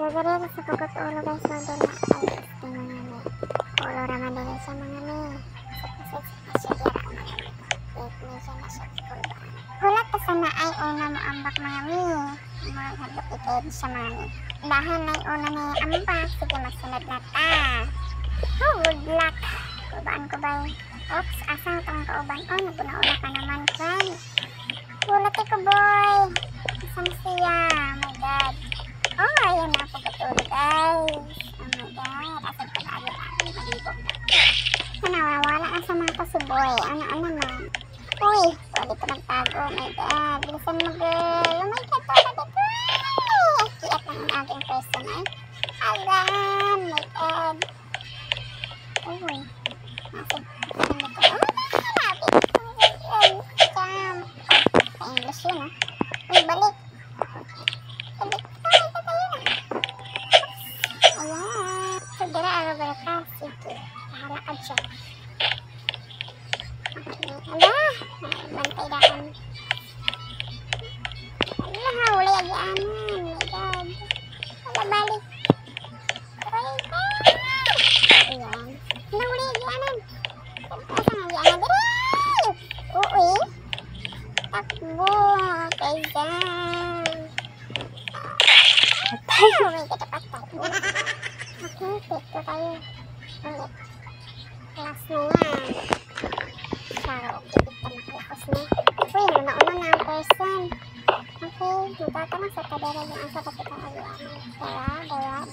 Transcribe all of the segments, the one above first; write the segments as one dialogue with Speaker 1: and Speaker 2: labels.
Speaker 1: Gagari sa pagkat ulo guys, magdala ay gusto mga mi. Ulo raman din sa mga mi. Sa dira mga mi. Wait, may siya na siya kulba. Hulat ka sana ay una mo ambak mga mi. Maghadok ikay siya mga mi. Dahan ay una ni ambak. Sige, magsunod na ta. Oh, good luck. Kulbaan ko ba? Oops, asang itong kauban. Oh, nagpunaula ka naman, friend. Hulat ko boy. Asang siya. Oh my god. Oh, ayan na ako katulog guys. Oh my god. Asal pa lagi natin malibog na. Nawawala na sa mga kasuboy. Ano naman? Uy, pwede ko nagtago. Oh my god. Bilisan mo girl. Oh my god. Pwede ko. Kiat lang ang aking person ay. Alam. Oh my god. Uy. Nasib. Oh my god. Oh, jam. Oh, English yun ah. Uy, balik. Balik. Ayan. Segera araw ka. Sige. Mahalakad siya. Okay. Ala. Bantay dahan. Ala. Huli agianan. Oh my god. Ala balik. Aray ka. Ayan. Ala huli agianan. Asang agianan. Diray. Uy. Takbo. Okay dyan. Patay. Oh my god. Patay. Okay, pito tayo. Ulit. Last na yan. Saro, pipit ka makalakos na. Uy, nauna na ang person. Okay, magtatanong sa kadera yung asa pati kang agianan. Dawa.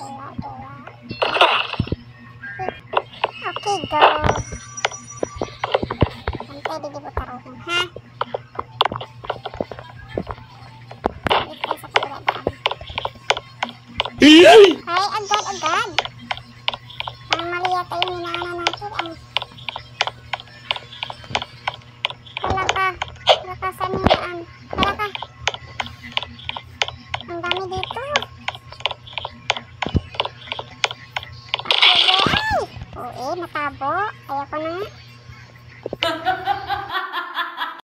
Speaker 1: Okay, go. Antay, di mo taruhin, ha? Ulit tayo sa kadera daan. Ay, agad. Parang mali yata yung hinahanan natin. Wala ka. Saan yung daan? Wala ka. Ang dami dito. Ay! Oo, matabo. Ayoko na.